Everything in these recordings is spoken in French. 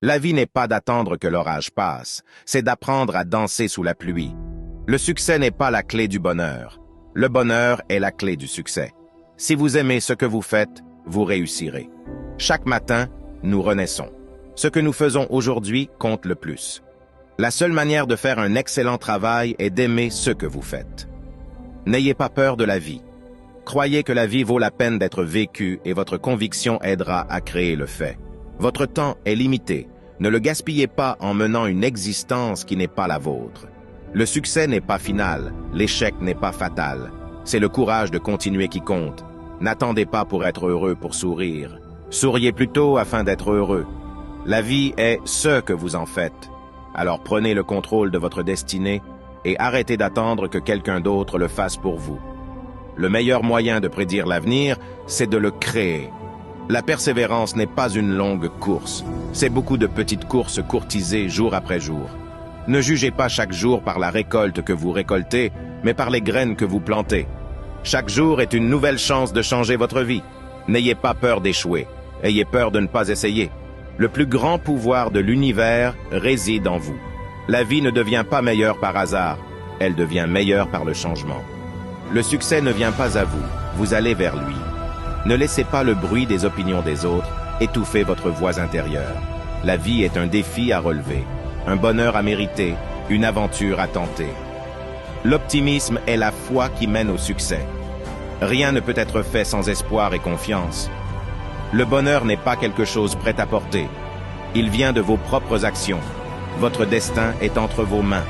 La vie n'est pas d'attendre que l'orage passe, c'est d'apprendre à danser sous la pluie. Le succès n'est pas la clé du bonheur. Le bonheur est la clé du succès. Si vous aimez ce que vous faites, vous réussirez. Chaque matin, nous renaissons. Ce que nous faisons aujourd'hui compte le plus. La seule manière de faire un excellent travail est d'aimer ce que vous faites. N'ayez pas peur de la vie. Croyez que la vie vaut la peine d'être vécue et votre conviction aidera à créer le fait. Votre temps est limité. Ne le gaspillez pas en menant une existence qui n'est pas la vôtre. Le succès n'est pas final, l'échec n'est pas fatal. C'est le courage de continuer qui compte. N'attendez pas pour être heureux pour sourire. Souriez plutôt afin d'être heureux. La vie est ce que vous en faites. Alors prenez le contrôle de votre destinée et arrêtez d'attendre que quelqu'un d'autre le fasse pour vous. Le meilleur moyen de prédire l'avenir, c'est de le créer. La persévérance n'est pas une longue course, c'est beaucoup de petites courses courtisées jour après jour. Ne jugez pas chaque jour par la récolte que vous récoltez, mais par les graines que vous plantez. Chaque jour est une nouvelle chance de changer votre vie. N'ayez pas peur d'échouer, ayez peur de ne pas essayer. Le plus grand pouvoir de l'univers réside en vous. La vie ne devient pas meilleure par hasard, elle devient meilleure par le changement. Le succès ne vient pas à vous, vous allez vers lui. Ne laissez pas le bruit des opinions des autres étouffer votre voix intérieure. La vie est un défi à relever, un bonheur à mériter, une aventure à tenter. L'optimisme est la foi qui mène au succès. Rien ne peut être fait sans espoir et confiance. Le bonheur n'est pas quelque chose prêt à porter. Il vient de vos propres actions. Votre destin est entre vos mains.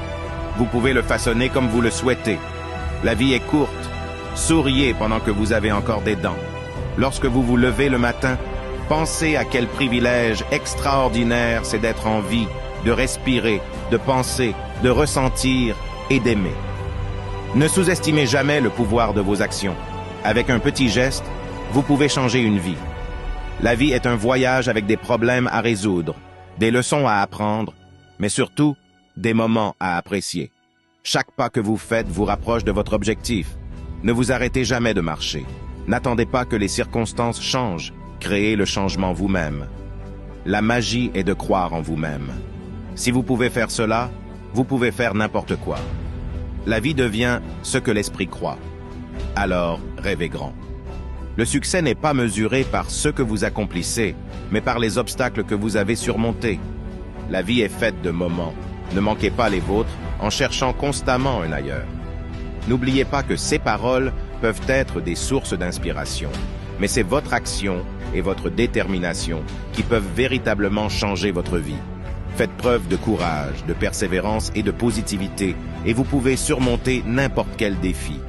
Vous pouvez le façonner comme vous le souhaitez. La vie est courte. Souriez pendant que vous avez encore des dents. Lorsque vous vous levez le matin, pensez à quel privilège extraordinaire c'est d'être en vie, de respirer, de penser, de ressentir et d'aimer. Ne sous-estimez jamais le pouvoir de vos actions. Avec un petit geste, vous pouvez changer une vie. La vie est un voyage avec des problèmes à résoudre, des leçons à apprendre, mais surtout, des moments à apprécier. Chaque pas que vous faites vous rapproche de votre objectif. Ne vous arrêtez jamais de marcher. N'attendez pas que les circonstances changent. Créez le changement vous-même. La magie est de croire en vous-même. Si vous pouvez faire cela, vous pouvez faire n'importe quoi. La vie devient ce que l'esprit croit. Alors, rêvez grand. Le succès n'est pas mesuré par ce que vous accomplissez, mais par les obstacles que vous avez surmontés. La vie est faite de moments. Ne manquez pas les vôtres en cherchant constamment un ailleurs. N'oubliez pas que ces paroles peuvent être des sources d'inspiration, mais c'est votre action et votre détermination qui peuvent véritablement changer votre vie. Faites preuve de courage, de persévérance et de positivité, et vous pouvez surmonter n'importe quel défi.